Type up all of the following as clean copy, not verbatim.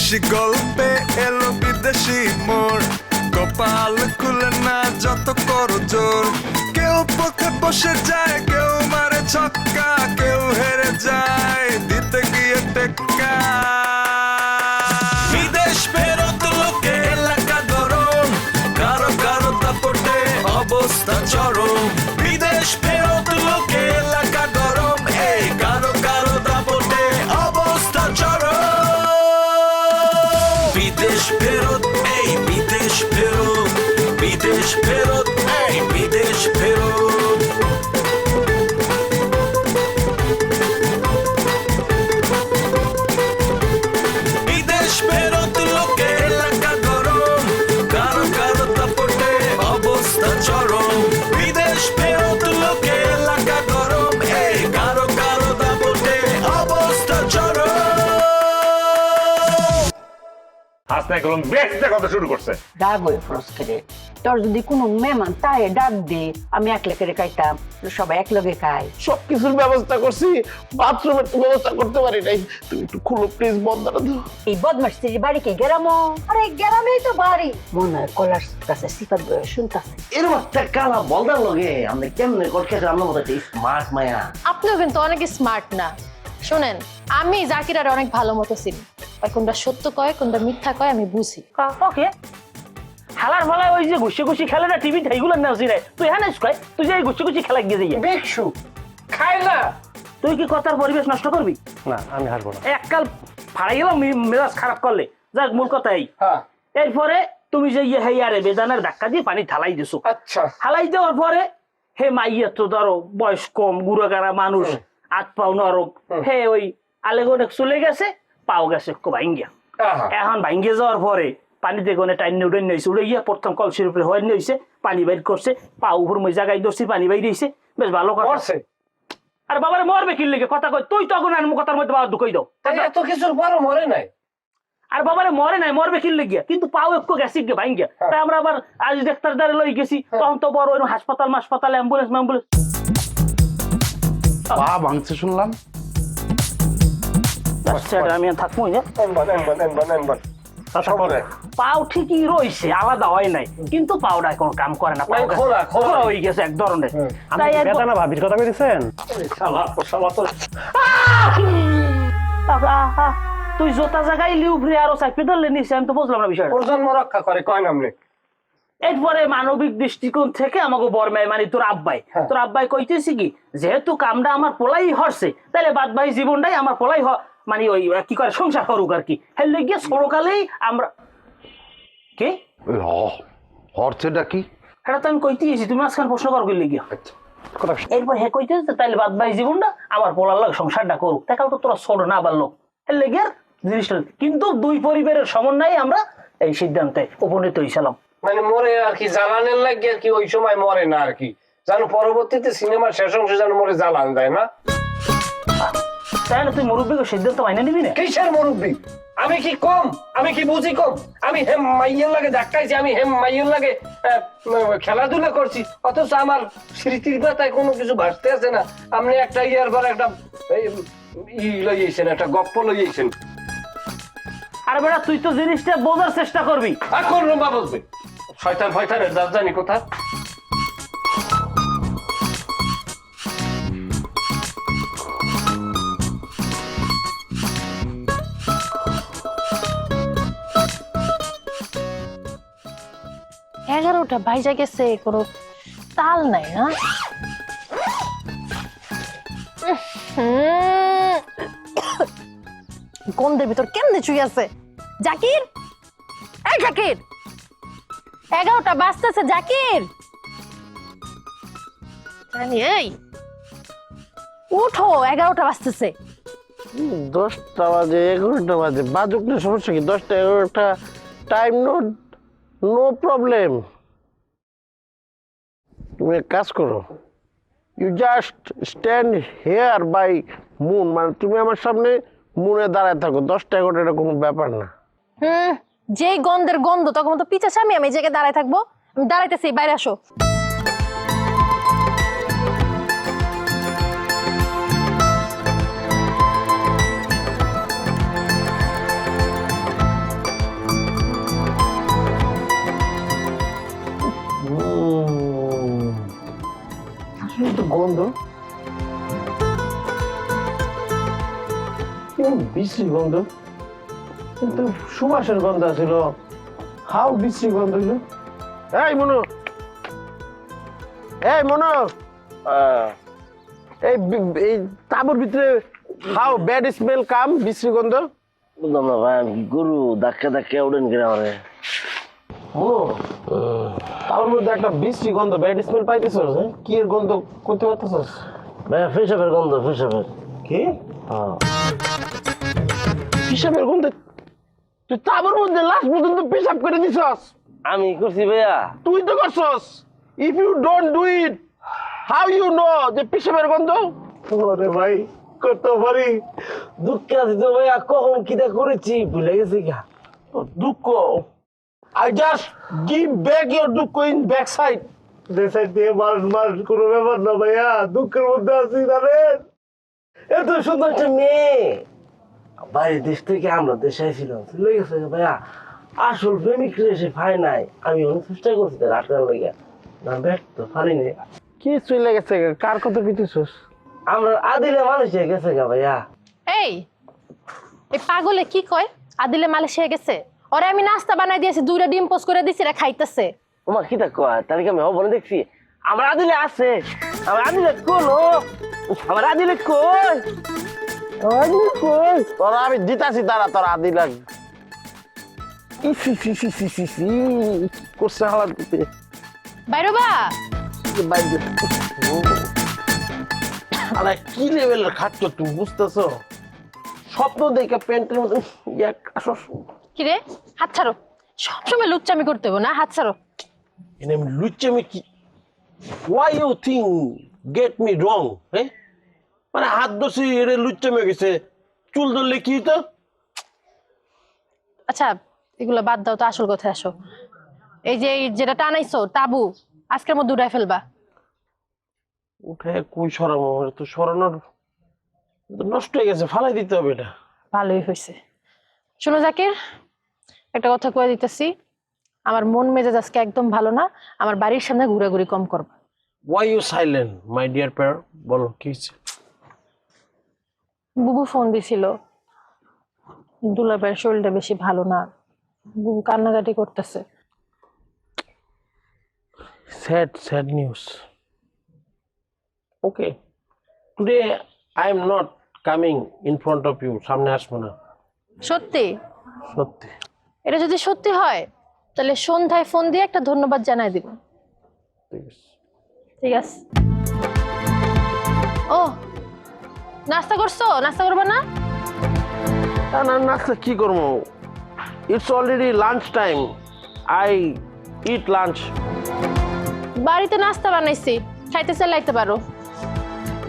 খুশি গল্পে এলো বিদেশি মোড়, কপাল খুলে না যত করো জোর। কেউ পথে বসে যায়, কেউ মারে ছক্কা, কেউ হেরে যায় দিতে গিয়ে টেক্কা। বিদেশ ফেরত লোকে এলাকা গরম, কারো কারো দাপটে অবস্থা চরম। বিদেশ ফেরত লোকে এলাকা গরম, এই কারো কারো দাপটে অবস্থা চরম। বিদেশ ফেরত, এই বিদেশ ফেরত, বিদেশ ফেরত, এই বিদেশ ফেরত। বিদেশ ফেরত লোকে এলাকা গরম, কারো কারো দাপটে অবস্থা চরম। বিদেশ ফেরত লোকে এলাকা গরম, এই কারো কারো দাপটে অবস্থা চরম। হাসনা কলম বেশটা কথা শুরু করছে। ডাক হয়ে ফরস্কেরে তোর যদি কোনো মেহমান তাই ডাক দে, আমি একলা করে খাইতাম, সবাই এক লগে খাই। সবকিছুর ব্যবস্থা করছি, বাথরুমের তো ব্যবস্থা করতে পারি নাই। তুমি একটু খুলো প্লিজ, বন্ধটা দাও। এই বদমাস থেকে বাড়ি কি গেরামো? আরে গেরামেই তো বাড়ি। মনে হয় কলার কাছে সিফাত বয়ে শুনতাছে। এরকম একটা কালা বলদার লগে আমি কেমনে করতে আমার মতো স্মার্ট মায়া। আপনিও কিন্তু অনেক স্মার্ট না। শোনেন, আমি জাকিরার অনেক ভালো মতো চিনি, আর কোনটা সত্য কয় কোনটা মিথ্যা কয় আমি বুঝি। ওকে খেলার ফলায় ওই যে ঘুষি ঘুষি খেলে না টিভি, এইগুলো না রে তুই হ্যাঁ কয় তুই যে ঘুষি ঘুষি খেলা গিয়ে যাই বেকসু খাই না। তুই কি কথার পরিবেশ নষ্ট করবি? না আমি হারবো না। এককাল ফাড়াই গেলাম মেজাজ খারাপ করলে, যাক মূল কথাই। এরপরে তুমি যে ইয়ে হেয়ারে বেদানের ধাক্কা দিয়ে পানি ঢালাই দিছো। আচ্ছা, ঢালাই দেওয়ার পরে হে মাইয়া তো ধরো বয়স কম, গুড়াগাড়া মানুষ, হাত পাও নরম, হে ওই আলেগনে চলে গেছে, পাও গেছে ভাঙ্গিয়া। এখন ভাঙ্গিয়ে যাওয়ার পরে পানিতে কোনে টাইন উড়ে নিয়েছে, উড়ে গিয়ে প্রথম কলসির উপরে হয়ে নিয়েছে, পানি বাইর করছে, পা উপর মই জায়গায় ধরছি, পানি বাইর হয়েছে, বেশ ভালো করছে। আর বাবার মরবে কি লেগে কথা কই, তুই তখন আর কথার মধ্যে বাবা ঢুকাই দাও। এত কিছুর পরও মরে নাই। আর বাবারে মরে নাই, মরবে কি লেগে, কিন্তু পাও একটু গেছি গে ভাঙ্গিয়া। তাই আমরা আবার আজ ডাক্তার দ্বারা লই গেছি, তখন তো বড় হাসপাতাল মাসপাতাল অ্যাম্বুলেন্স পা ভাঙছে শুনলাম। আমি থাকবো পাও ঠিকই রয়েছে, আলাদা হয় নাই, কিন্তু পাওটা কোনো কাম করে না, খোলা হয়ে গেছে এক ধরনের। ভাবির কথা বলেছেন তুই জোতা জায়গায় লিউভরে আরো চাকরি ধরলে নিছে, আমি তো বুঝলাম না বিষয়টা। প্রজন্ম রক্ষা করে কয় নামলে। এরপরে মানবিক দৃষ্টিকোণ থেকে আমাকে বর্মায় মানে তোর আব্বাই কইতেছি কি, যেহেতু কামটা আমার পোলাই হরছে, তাহলে বাদ বাই জীবনটাই আমার পোলাই মানে ওই কি করে সংসার করুক আর কি। হেলে গিয়ে সরকালেই আমরা কে হরছেটা কি এটা তো আমি কইতেছি, তুমি আজকাল প্রশ্ন কর করলে গিয়া। এরপর হে কইতেছে তাইলে বাদ বাই জীবনটা আমার পোলার লাগে সংসারটা করুক, দেখাও তো তোরা ছোট না পারলো হেলে গিয়ে জিনিসটা। কিন্তু দুই পরিবারের সমন্বয়ে আমরা এই সিদ্ধান্তে উপনীত হয়েছিলাম। মানে মরে আর কি জ্বালানের লাগে আর কি, ওই সময় মরে না আর কি, জানো পরবর্তীতে সিনেমার শেষ অংশে যেন মরে জ্বালান যায় না। তাহলে তুই মুরব্বীকে সিদ্ধান্ত মাইনে নিবি না? কিসের মুরব্বী? আমি কি কম? আমি কি বুঝি কম? আমি হেম মাইয়ের লাগে ধাক্কাইছি, আমি হেম মাইয়ের লাগে খেলাধুলা করছি, অথচ আমার স্মৃতির পাতায় কোনো কিছু ভাসতে আছে না। আপনি একটা ইয়ার পর একটা লইয়েছেন, একটা গপ্প লইয়েছেন। আর বেটা তুই তো জিনিসটা বোঝার চেষ্টা করবি। আর কোন রম্বা বলবে শয়তান ফয়তানের জানি কোথা। এগারোটা বাইজা গেছে, কোনো তাল নাই না। গন্ধের ভিতর কেমনে চুই আছে। জাকির, এই জাকির, 11টা বাজতেছে। জাকির এই উঠো, 11টা বাজতেছে। 10টা বাজে 11টা বাজে বাজুক না, সমস্যা কি? 10টা 11টা টাইম নো প্রবলেম। তুমি এক কাজ করো, you just stand here by moon, মানে তুমি আমার সামনে মুনে দাঁড়ায় থাকো। 10টা 11টা কোনো ব্যাপার না। যেই গন্ধের গন্ধ, তখন তো পিছে আমি এই জায়গায় দাঁড়ায় থাকবো। আমি দাঁড়াইতেছি, বাইরে আসো। গন্ধ বিশ্রী গন্ধ, কিন্তু সুবাসের গন্ধ ছিল। হাউ বিশ্রী গন্ধ হইল? এই মনো, এই মনো, এই তাবুর ভিতরে হাউ ব্যাড স্মেল কাম, বিশ্রী গন্ধ। বুঝলাম না ভাই, আমি গরু ধাক্কা ধাক্কা উড়েন কিনা মানে তার মধ্যে একটা বিশ্রী গন্ধ, ব্যাড স্মেল পাইতেছস? কি এর গন্ধ করতে পারতেছস? ভাই পেশাবের গন্ধ, পেশাবের। কি পেশাবের গন্ধ? তুই তাবুর মধ্যে লাস্ট পর্যন্ত পেশাব করে দিছস? আমি করছি ভাইয়া। তুই তো করছস। If you don't do it, how you know যে পেশাবের গন্ধ? ওরে ভাই, কত পারি দুঃখে আছি তো ভাইয়া, কখন কিটা করেছি ভুলে গেছি গা। দুঃখ। I just give back your দুঃখ in back side. দেশাই দিয়ে মার কোনো ব্যাপার না ভাইয়া, দুঃখের মধ্যে আছি জানেন। এত সুন্দর একটা মেয়ে বাইরের দেশ থেকে আমরা দেশে আইছিলাম, চলে গেছে ভাইয়া। আসল প্রেমিক এসে পাই নাই, আমি অনেক চেষ্টা করছি তার আটকার লেগে, না ব্যক্ত পারিনি। কি চলে গেছে? কার কথা পিটিছস? আমরা আদিলে মালয়েশিয়া গেছে গা ভাইয়া। এই পাগলে কি কয়? আদিলে মালয়েশিয়া গেছে? ওরে আমি নাস্তা বানাই দিয়েছি, 2টা ডিম পোস্ট করে দিছি, রে খাইতেছে। তোমার কি তা কয়? তার কি আমি হবনে দেখছি? আমার আদিলে আছে, আমার আদিলে কোন, আমার আদিলে কই, আমার আদিলে কই? তোরা আমি জিতাছি, তারা তোরা আদি লাগ করছে হালার দিতে বাইরবা বাইরে। আরে কি লেভেলের খাচ্ছ তুমি, বুঝতেছো? স্বপ্ন দেখে প্যান্টের মধ্যে আসস। কি রে, হাত ছাড়ো। সবসময় লুচ্চামি করতে হবে না, হাত ছাড়ো। এনে আমি লুচ্চামি কি? Why you think get me wrong? হ্যাঁ, মানে হাত দোষী এরে লুচ্চামি গেছে, চুল ধরলে কি তো? আচ্ছা এগুলো বাদ দাও তো, আসল কথায় আসো। এই যে যেটা টানাইছো তাবু, আজকের মধ্যে উড়াই ফেলবা। উঠে কই সরাবো? তো সরানোর নষ্ট হয়ে গেছে, ফালাই দিতে হবে এটা। ভালোই হয়েছে। শোনো জাকির, একটা কথা কয়ে দিতেছি, আমার মন মেজাজ আজকে একদম ভালো না। আমার বাড়ির সামনে ঘুরাঘুরি কম করবা। Why you silent, my dear pair? বলো কি হয়েছে? বুবু ফোন দিছিল, দুলাভাইয়ের শরীরটা বেশি ভালো না, বুবু কান্নাকাটি করতেছে। Sad news. Okay, today I am not coming in front of you. সামনে আসবো না। সত্যি? সত্যি। এটা যদি সত্যি হয় তাহলে সন্ধ্যায় ফোন দিয়ে একটা ধন্যবাদ জানাই দিব। ঠিক আছে। ঠিক আছে। ও নাস্তা করছো? নাস্তা করবা না? না নাস্তা কি করবো? It's already lunch time. I eat lunch. বাড়িতে নাস্তা বানাইছি, খাইতে চাইলে আইতে পারো।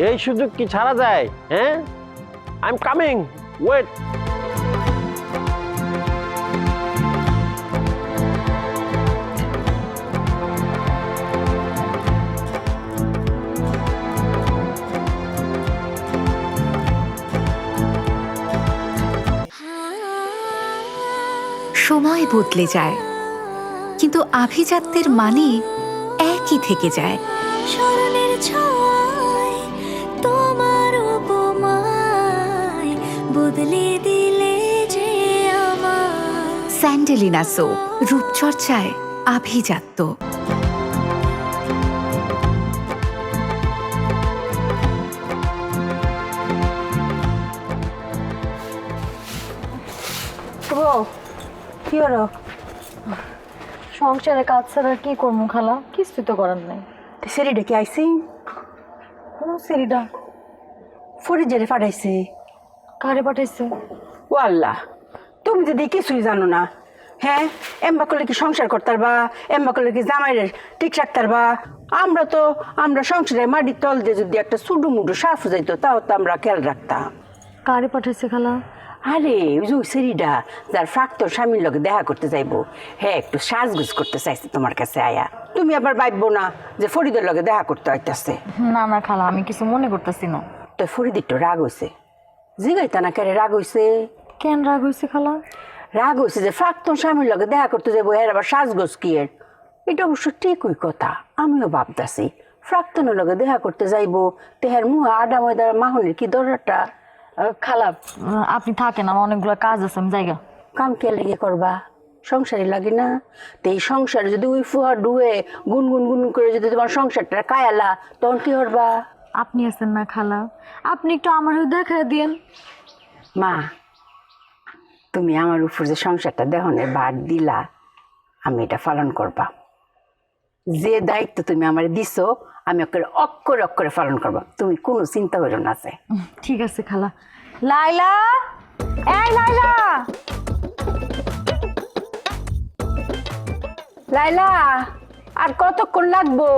এই সুযোগ কি ছাড়া যায়? হ্যাঁ, I'm coming. Wait. সময় বদলে যায়, কিন্তু আভিজাত্যের মানে একই থেকে যায়। স্মরণের ছোঁয়ায় তোমার উপমায় বদলে দিলে যে আমার। স্যান্ডেলিনা সো, রূপচর্চায় আভিজাত্য। কি হলো? সংসারে কাজ ছাড়া কি করবো খালা? কিছু তো করার নাই। সেরিটা কি আইসি? কোন সেরিটা? ফরিজেরে পাঠাইছে। কারে পাঠাইছে? ও আল্লাহ, তুমি যদি কিছুই জানো না। হ্যাঁ, এম্বা করলে কি সংসার করতার বা এম্বা করলে কি জামাইয়ের ঠিক রাখতার বা? আমরা সংসারে মাটির তল দিয়ে যদি একটা সুডু মুডু সাফ যাইতো, তাও তো আমরা খেয়াল রাখতাম। কারে পাঠাইছে খালা? আরে ওই যে সেরিটা যার প্রাক্তন স্বামীর লোকে দেখা করতে যাইবো, হ্যাঁ একটু সাজগুজ করতে চাইছে তোমার কাছে আয়া। তুমি আবার ভাববো না যে ফরিদের লগে দেখা করতে হইতাছে। না না খালা, আমি কিছু মনে করতেছি না। তো ফরিদ একটু রাগ হয়েছে। জিগাইতা না কেন রাগ হয়েছে? কেন রাগ হয়েছে খালা? রাগ হয়েছে যে প্রাক্তন স্বামীর লগে দেখা করতে যাবো, হ্যাঁ আবার সাজগোজ কি এর? এটা অবশ্য ঠিকই কথা, আমিও ভাবতাছি। প্রাক্তনের লগে দেখা করতে যাইবো তেহার মুহ আডা ময়দা মাহনের কি দরকারটা? খালা আপনি থাকেন, আমার অনেকগুলো কাজ আছে, আমি জায়গা। কাম কে লেগে করবা? সংসারে লাগে না? তো এই সংসারে যদি উই ফুয়া ডুয়ে গুনগুন গুন করে যদি তোমার সংসারটা কায়ালা তখন কি করবা? আপনি আছেন না খালা, আপনি একটু আমার দেখা দিয়েন। মা, তুমি আমার উপর যে সংসারটা দেহনে বাদ দিলা, আমি এটা পালন করবা। যে দায়িত্ব তুমি আমার দিছো আমি অক্ষরে অক্ষরে পালন করবা, তুমি কোনো চিন্তা করো না। আছে ঠিক আছে খালা। লাইলা, এই লাইলা। লাইলা, আর কতক্ষণ লাগবো?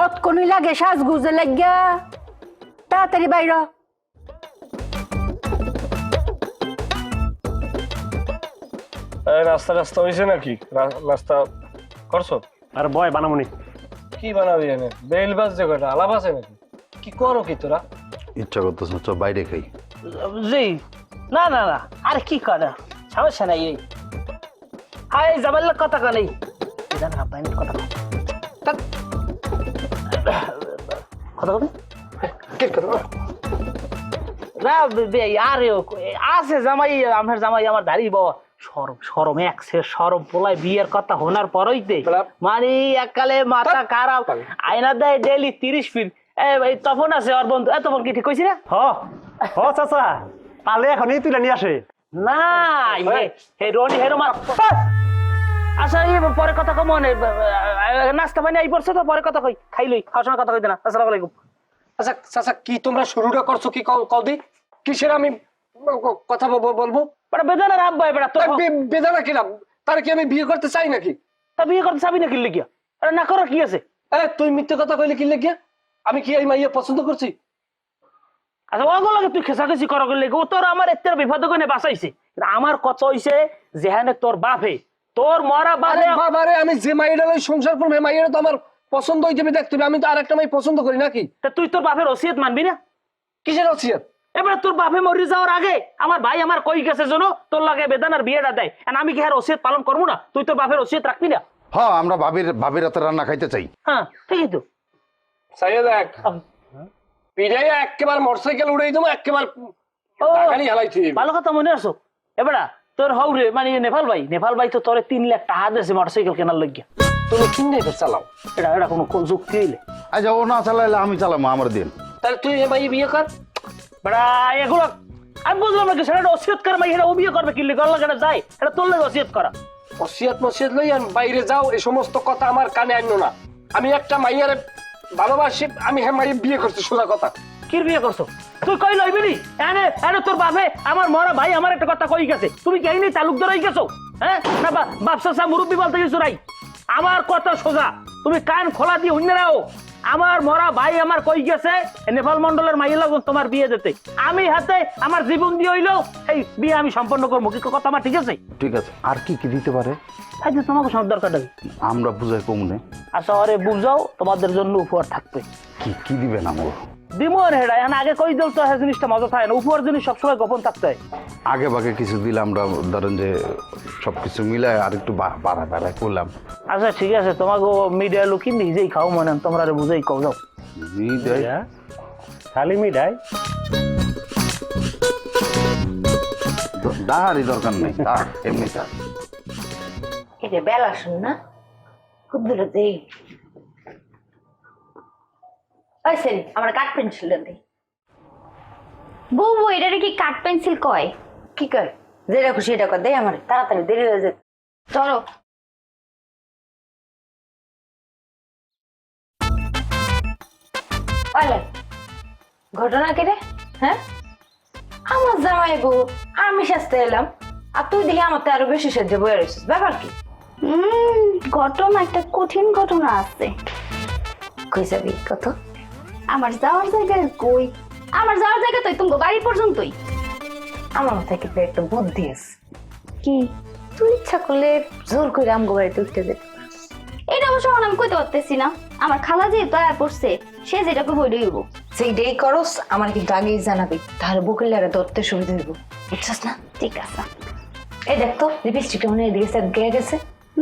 অতক্ষণই লাগে সাজগুজে লাগিয়া, তাড়াতাড়ি বাইর। নাস্তা নাস্তা হয়েছে নাকি? নাস্তা করছো? আর বয় বানামনি। কি বানাবি এনে? বেল বাজ যে কয়টা আলাপ আছে নাকি? কি করো কি তোরা? ইচ্ছা করতেছ না, চ বাইরে খাই। জি না না না, আর কি করে সমস্যা নাই। এই হাই জামাইল কথা কই নাই, এটা না বাইন কথা কও। কথা কই কি করো? না বে আরে আছে জামাই, আমার জামাই আমার দাড়ি বাবা শরম শরম একসে শরম পোলাই বিয়ের কথা হোনার পরই দে মানে এককালে মাথা খারাপ। আয়না দেয় ডেইলি 30 ফিট। এই তপন আছে ওর বন্ধু, তপন কি ঠিক কইছি না? হ চাচা পালে এখনই তুলে নিয়ে আসে না। হে রনি হেরো মা। আচ্ছা এই পরে কথা কম, মনে নাস্তা পানি আই পড়ছে তো, পরে কথা কই খাইলই খাওয়ার সময় কথা কইতে না। আসসালামু আলাইকুম। আচ্ছা চাচা, কি তোমরা শুরুটা করছো কি? কও দি কিসের আমি কথা বলবো? বেদানার আব্বা বেটা তো বেদানা কিলাম, তার কি আমি বিয়ে করতে চাই নাকি? তা বিয়ে করতে চাবি না কিনলে গিয়া? আরে না করার কি আছে? তুই মিথ্যে কথা কইলে কিনলে গিয়া? আমি কি এই মাইয়া পছন্দ করছি? আচ্ছা ওগুলোকে তুই খেসাখেসি করা করলে ও তোর আমার এত বিপদ করে বাঁচাইছে। আমার কথা হইছে যেখানে তোর বাপে তোর মরা বাবারে, আমি যে মাইয়াটা সংসার করবো মাইয়াটা তো আমার পছন্দ হইতে দেখ তুমি। আমি তো আর একটা মাই পছন্দ করি নাকি? তা তুই তোর বাপের ওসিয়ত মানবি না? কিসের ওসিয়ত? এবারে তোর বাপে মরে যাওয়ার আগে আমার ভাই আমার কই গেছে জন্য তোর লাগে বেদানার বিয়েটা দেয়, আমি কি আর ওসিয়ত পালন করবো না? তুই তোর বাপের ওসিয়ত রাখবি না? হ্যাঁ, আমরা ভাবির হাতে রান্না খাইতে চাই। হ্যাঁ ঠিকই তো। চাইয়ে দেখ পিড়াইয়া একেবারে মোটরসাইকেল উড়াই দেবো, একেবারে ভালো কথা মনে আসো। এবারা তোর হৌরে মানে নেপাল ভাই তো তোর 3 লাখ টাকা দিয়েছে মোটরসাইকেল কেনার লাগিয়া। তুমি কিনে চালাও, এটা কোনো যুক্তি হইলে? আচ্ছা, ও না চালাইলে আমি চালাবো, আমার দিন। তাহলে তুই ভাই বিয়ে কর। বেড়া এগুলো আমি বুঝলাম না, সেটা ওসিয়ত কর ভাই, এটা ও বিয়ে করবে কিনলে গলা কেন যায়? এটা তোর লাগে ওসিয়ত করা। ওসিয়ত মসিয়ত লই আর বাইরে যাও, এই সমস্ত কথা আমার কানে আনলো না। আমি একটা মাইয়ারে ভালোবাসি, আমি হ্যাঁ মাইয়া বিয়ে করছি, সোজা কথা। কি বিয়ে করছো তুই? কই লইবি নি? এনে তোর বাপে আমার মরা ভাই আমার একটা কথা কই গেছে, তুমি কি আইনি তালুকদার হয়ে গেছো? হ্যাঁ না বাপসা মুরব্বী বলতে গেছো রাই? আমার কথা সোজা, তুমি কান খোলা দিয়ে হইনে রাও। আমার মরা ভাই আমার কই গেছে নেপাল মন্ডলের মাইয়া লাগো তোমার বিয়ে দিতে, আমি হাতে আমার জীবন দিয়ে হইলো এই বিয়ে আমি সম্পন্ন করবো। কি কথা আমার ঠিক আছে? ঠিক আছে, আর কি কি দিতে পারে? তোমাকে সব দরকার নেই, আমরা বুঝাই কমনে। আচ্ছা আরে বুঝাও, তোমাদের জন্য উপহার থাকবে। কি দিবেন আমার? দিমোর হেডা আগে কই দিল তো হ্যাঁ জিনিসটা মজা থাকে না, উপহার জিনিস সবসময় গোপন থাকতে হয়। আগে ভাগে কিছু দিলে আমরা ধরেন যে সবকিছু মিলায় আর একটু বাড়া করলাম। আচ্ছা ঠিক আছে, তোমাকে মিডিয়া লুকি নিজেই খাও মনে তোমরা বুঝেই কও যাও। খালি মিঠাই দাহারি দরকার নেই, এমনি এটা বেলা শুন না খুব দূরে দেই। আমার কাঠ পেন্সিল দেই। বউ এটা কি কাঠ পেন্সিল কয়? কি কয়? যেটা খুশি এটা কর, দেই আমার তাড়াতাড়ি দেরি হয়ে যায়। চলো। ঘটনা কে রে? হ্যাঁ আমার জামাই বউ, আমি সাজতে এলাম আর তুই দেখি আমার তো আরো বেশি সাজে বয়ে রয়েছিস, ব্যাপার কি? ঘটনা একটা কঠিন ঘটনা আছে। কই যাবি কত? আমার যাওয়ার জায়গায় কই? আমার যাওয়ার জায়গা তুই তুমি বাড়ি পর্যন্তই। আমার মাথায় কিন্তু একটা বুদ্ধি আছে। কি? তুই ইচ্ছা করলে জোর করে আমগো বাড়িতে উঠতে যেতে পারিস। এটা অবশ্য আমি কইতে পারতেছি না, আমার খালা যেহেতু আয়া পড়ছে সে যেটাকে বই দিব। যেটাই করস আমার কিন্তু আগেই জানাবি, তাহলে বুকেলারে ধরতে সুবিধা হইব, বুঝছস না? ঠিক আছে। এই দেখ তো লিপস্টিকটা মনে হয় এদিকে গিয়ে গেছে।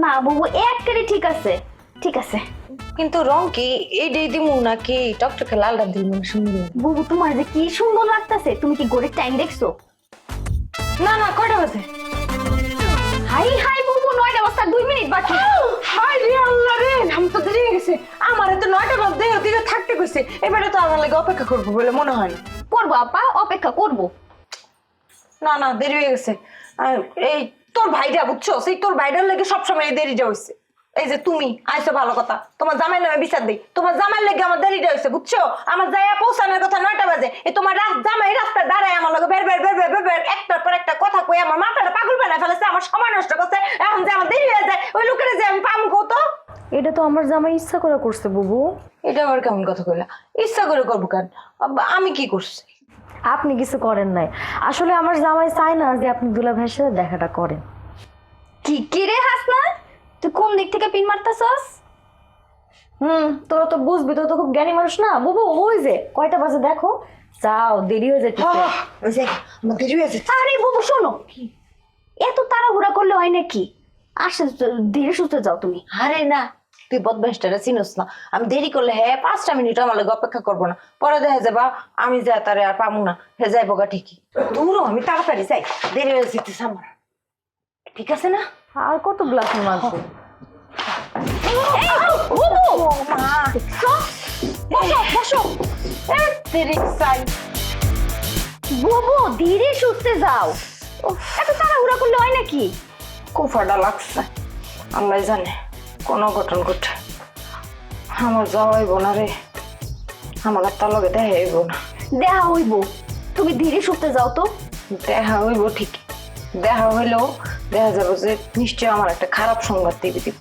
না বাবু একেবারে ঠিক আছে, ঠিক আছে। কিন্তু রং কি এইটাই দিমু নাকি টকটকে লালটা দিমু সুন্দর? বুবু তোমার যে কি সুন্দর লাগতেছে, তুমি কি ঘড়ির টাইম দেখছো? না না, কয়টা বাজে? হাই হাই বুবু, 9টা বাজতে 2 মিনিট বাকি। হাই রে আল্লাহ রে, আমি তো দেরি হয়ে গেছে। আমার তো 9টা বাজে ওদিকে থাকতে কইছে। এবারে তো আমার লাগে অপেক্ষা করবো বলে মনে হয় না। করবো আপা, অপেক্ষা করবো। না না, দেরি হয়ে গেছে। এই তোর ভাইটা বুঝছো, সেই তোর ভাইটার লাগে সবসময় এই দেরিটা হইছে। এই যে তুমি আইছো ভালো কথা, তোমার জামাই নামে বিচার দেই। তোমার জামাই লাগে আমার দেরিটা হইছে বুঝছো। আমার যাইয়া পৌঁছানোর কথা 9টা বাজে, এই তোমার জামাই রাস্তায় দাঁড়ায় আমার লগে বের বের বের বের বের একটার পর একটা কথা কই আমার মাথাটা পাগল বানায় ফেলেছে, আমার সময় নষ্ট করছে। এখন যে আমার দেরি হয়ে যায়, ওই লোকের যে আমি পাম কত। এটা তো আমার জামাই ইচ্ছা করে করছে বুবু। এটা আবার কেমন কথা কইলা? ইচ্ছা করে করবো কেন? আমি কি করছি? আপনি কিছু করেন নাই, আসলে আমার জামাই চায় না যে আপনি দুলা ভাইয়ের সাথে দেখাটা করেন। কি কি রে হাসনা, তুই কোন দিক থেকে পিন মারতাছস? তোরা তো বুঝবি, তোরা তো খুব জ্ঞানী মানুষ না বুবু। ওই যে কয়টা বাজে দেখো, যাও, দেরি হয়ে যেতেছে। ওই যে আমার দেরি হয়ে যাচ্ছে। আরে বুবু শোনো, এত তাড়াহুড়া করলে হয় নাকি? আসে ধীরে সুস্থে যাও তুমি। আরে না, তুই বদমাইশটা চিনোস না। আমি দেরি করলে হ্যাঁ 5টা মিনিট আমার লাগে অপেক্ষা করবো না। পরে দেখা যাবা আমি যা তারে আর পাবো না, হে যাইবো গা ঠিকই। দূরও আমি তাড়াতাড়ি যাই, দেরি হয়ে যেতেছে আমার। ঠিক আছে না? আর কত গ্লাস মারছো? বুবু ধীরে সুস্থে যাও, এত তাড়াহুড়া করলে হয় নাকি? কুফাটা লাগছে, আল্লাহ জানে কোন ঘটন ঘটে। আমার যাওয়া হইব না রে, আমার আর তার লগে দেখা হইব না। দেখা হইব, তুমি ধীরে সুস্থে যাও তো। দেখা হইব ঠিক, দেখা হইলেও দেখা যাবো যে নিশ্চয় আমার একটা খারাপ সংবাদ দিবি দিব।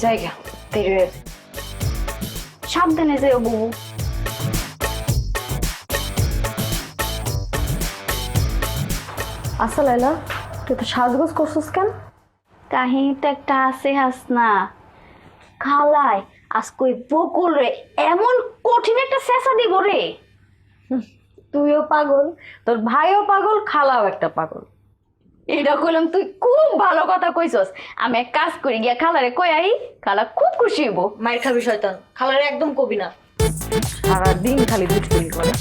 জায়গা দেরি হয়ে যায়। সাবধানে যেও বুবু। আচ্ছা লাইলা, তুই তো সাজগোজ করছিস কেন? কাহিনী তো একটা আছে হাসনা। খালায় আজকে ওই বকুল রে এমন কঠিন একটা চেঁচা দিব রে। তুইও পাগল, তোর ভাইও পাগল, খালাও একটা পাগল। এটা কইলাম, তুই খুব ভালো কথা কইছস। আমি এক কাজ করি, গিয়া খালারে কই আই, খালা খুব খুশি হইব। মায়ের খাবি শয়তান, খালারে একদম কবি না। সারাদিন খালি দুষ্টুমি করে।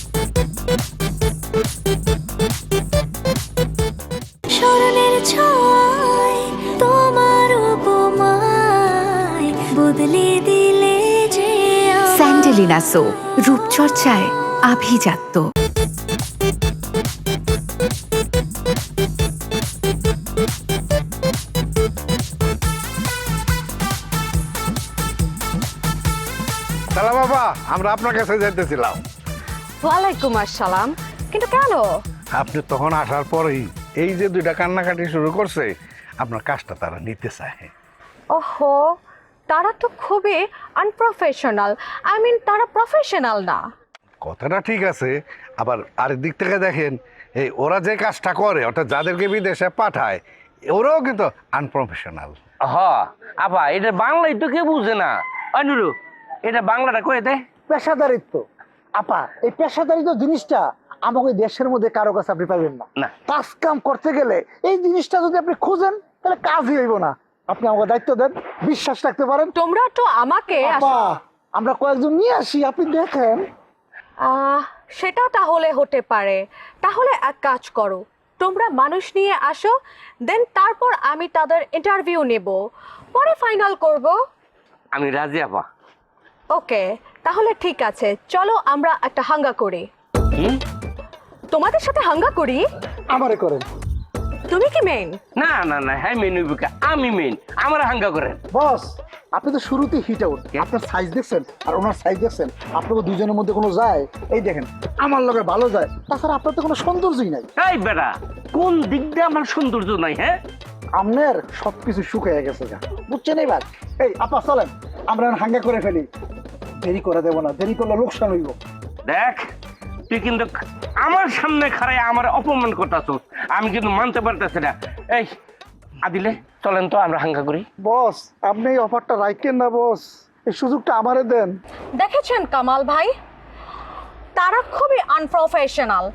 স্মরণের ছয় তোমার উপমায় বদলে দিলে যে স্যান্ডেলিনা সো, রূপচর্চায় আভিজাত্য। সালাম বাবা, আমরা আপনার কাছে যাইতেছিলাম। ওয়ালাইকুম আসসালাম। কিন্তু কেন? আপনি তখন আসার পরেই এই যে দুইটা কান্নাকাটি শুরু করছে, আপনার কাজটা তারা নিতে চায়। ওহো, তারা তো খুবই আনপ্রফেশনাল। আই মিন তারা প্রফেশনাল না। কথাটা ঠিক আছে, আবার আরেক দিক থেকে দেখেন, এই ওরা যে কাজটা করে, অর্থাৎ যাদেরকে বিদেশে পাঠায়, ওরাও কিন্তু আনপ্রফেশনাল। হ আপা, এটা বাংলাই তো কেউ বুঝে না। অনুরু, এটা বাংলাটা কয়ে দে। পেশাদারিত্ব আপা, এই পেশাদারিত্ব জিনিসটা আমাকে দেশের মধ্যে কারো কাছে আপনি পাবেন না। কাজ কাম করতে গেলে এই জিনিসটা যদি আপনি খুঁজেন তাহলে কাজই হইব না। আপনি আমাকে দায়িত্ব দেন, বিশ্বাস রাখতে পারেন। তোমরা তো আমাকে আপা, আমরা কয়েকজন নিয়ে আসি, আপনি দেখেন। সেটা তাহলে হতে পারে। তাহলে এক কাজ করো, তোমরা মানুষ নিয়ে আসো, দেন তারপর আমি তাদের ইন্টারভিউ নেব, পরে ফাইনাল করব। আমি রাজি আপা। ওকে, তাহলে ঠিক আছে, চলো আমরা একটা হাঙ্গা করি। তোমাদের সাথে হাঙ্গা করি। আমারে করেন। তুমি কি মেন? না না না, হ্যাঁ মেন হইব, আমি মেন, আমার হাঙ্গা করেন। বস, আপনি তো শুরুতেই হিট আউট। আপনার সাইজ দেখছেন আর ওনার সাইজ দেখছেন, আপনাকে দুজনের মধ্যে কোনো যায়? এই দেখেন, আমার লগে ভালো যায়, তাছাড়া আপনার তো কোনো সৌন্দর্যই নাই। এই বেটা, কোন দিক দিয়ে আমার সৌন্দর্য নাই? হ্যাঁ, আপনার সবকিছু শুকিয়ে গেছে, বুঝছেন? এইবার এই আপা চলেন, আমরা হাঙ্গা করে ফেলি। দেরি করে দেবো না, দেরি করলে লোকসান হইব। দেখ, তুই কিন্তু আমার সামনে খাড়াই আমার অপমান করতেছ, আমি কিন্তু মানতে পারতেছি না। এই আদিলে, চলেন তো আমরা হাঙ্গা করি। বস, আপনি এই অফারটা রাখেন না বস, এই সুযোগটা আমারে দেন। দেখেছেন কামাল ভাই, তারা খুবই আনপ্রফেশনাল।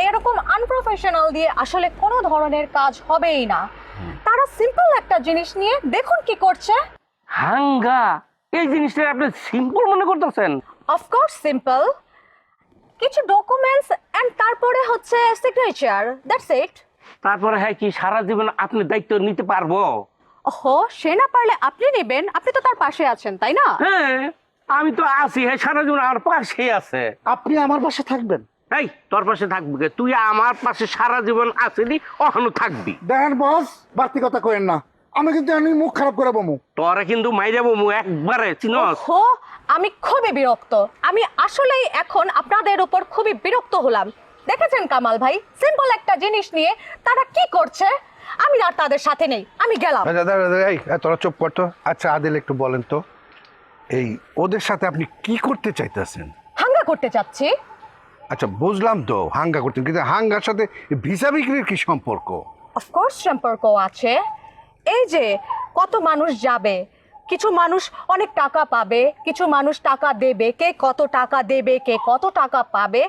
এরকম আনপ্রফেশনাল দিয়ে আসলে কোনো ধরনের কাজ হবেই না। তারা সিম্পল একটা জিনিস নিয়ে দেখুন কি করছে। হাঙ্গা এই জিনিসটা আপনি সিম্পল মনে করতেছেন? অফকোর্স সিম্পল, কিছু ডকুমেন্টস এন্ড তারপরে হচ্ছে সিগনেচার, দ্যাটস ইট। তারপরে হ্যাঁ কি সারা জীবন আপনি দায়িত্ব নিতে পারবো? ওহো, সে না পারলে আপনি নেবেন, আপনি তো তার পাশে আছেন তাই না? হ্যাঁ আমি তো আছি, হ্যাঁ সারা জীবন আমার পাশে আছে। আপনি আমার পাশে থাকবেন? এই তোর পাশে থাকবি কে? তুই আমার পাশে সারা জীবন আসিনি, এখনো থাকবি। দেখেন বস, বাড়তি কথা কইেন না, আমি কিন্তু আমি মুখ খারাপ করে বমু। তোরা কিন্তু মাইরা বমু একবারে, চিনস? ওহো, আমি খুবই বিরক্ত, আমি আসলেই এখন আপনাদের উপর খুবই বিরক্ত হলাম। দেখেছেন কামাল ভাই, সিম্পল একটা জিনিস নিয়ে তারা কি করছে, আমি আর তাদের সাথে নেই, আমি গেলাম। এই তোরা চুপ করতো। আচ্ছা আদিল, একটু বলেন তো, এই ওদের সাথে আপনি কি করতে চাইতেছেন? হাঙ্গা করতে চাচ্ছি। আচ্ছা বুঝলাম তো হাঙ্গা করতেন, কিন্তু হাঙ্গার সাথে ভিসা বিক্রির কি সম্পর্ক? অফকোর্স সম্পর্ক আছে। এই যে কত মানুষ যাবে, কিছু মানুষ অনেক টাকা পাবে, কিছু মানুষ টাকা দেবে, কে কত টাকা দেবে, কে কত টাকা পাবে,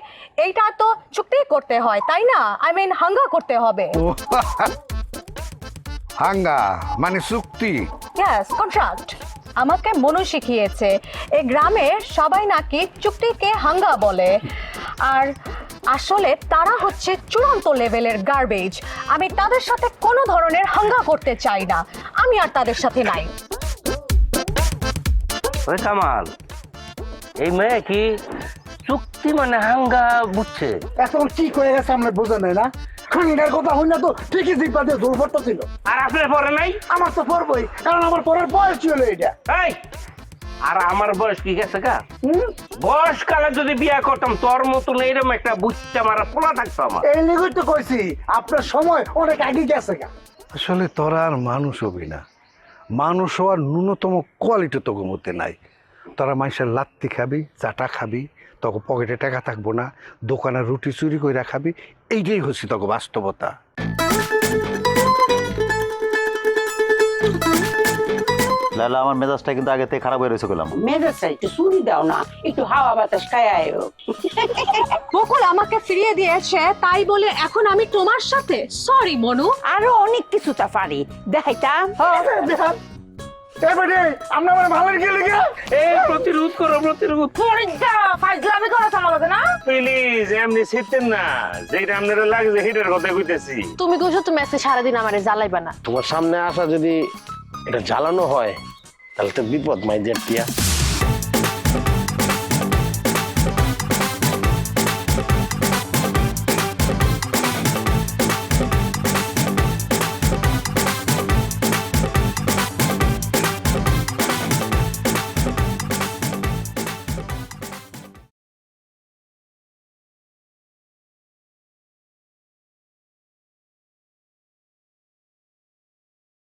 এইটা তো চুক্তি করতে হয় তাই না? আই মিন হাঙ্গা করতে হবে। হাঙ্গা মানে চুক্তি? Yes, contract. আমাকে মনু শিখিয়েছে এই গ্রামের সবাই নাকি চুক্তিকে হাঙ্গা বলে, আর আসলে তারা হচ্ছে চূড়ান্ত লেভেলের গার্বেজ। আমি তাদের সাথে কোনো ধরনের হাঙ্গা করতে চাই না, আমি আর তাদের সাথে নাই। ওই কামাল, এই মেয়ে কি চুক্তি মানে হাঙ্গা বুঝছে? এখন ঠিক হয়ে গেছে, আমরা বোঝা নাই না? হাঙ্গার কথা হই না তো ঠিকই জিপা দিয়ে দূর পড়তে ছিল। আর আপনার পরে নাই? আমার তো পড়বই, কারণ আমার পরের বয়স ছিল এটা। এই আর আমার বয়স কি গেছে গা? বয়সকালে যদি বিয়া করতাম তোর মতন এইরকম একটা বুচ্চা মারা পোলা থাকতো আমার। এই লিগই তো কইছি আপনার সময় অনেক আগে গেছে গা। আসলে তোরা আর মানুষ হবি না, মানুষ হওয়ার ন্যূনতম কোয়ালিটি তোকে মধ্যে নাই। তোরা মানুষের লাত্তি খাবি, চাটা খাবি, তোকে পকেটে টাকা থাকবো না, দোকানে রুটি চুরি করে খাবি, এইটাই হচ্ছে তোকে বাস্তবতা। লালা, আমার মেজাজটা কিন্তু আগে থেকে খারাপ হয়ে রয়েছে। গেলাম মেজাজটা একটু চুরি দাও না, একটু হাওয়া বাতাস খায় আয়ো। বকুল আমাকে ফিরিয়ে দিয়েছে তাই বলে এখন আমি তোমার সাথে? সরি মনু। আরো অনেক কিছু তা পারি দেখাইতাম। এবারে আমরা আমার ভালো গেলে গা। এই প্রতিরোধ করো, প্রতিরোধ। ফাইজলামি করা থামালো না প্লিজ, এমনি ছিটেন না, যেটা আপনারা লাগছে সেটার কথা কইতেছি। তুমি কইছো তুমি আজকে সারাদিন আমারে জ্বালাইবা না। তোমার সামনে আসা যদি এটা জ্বালানো হয় তাহলে তো বিপদ মাইজের টিয়া।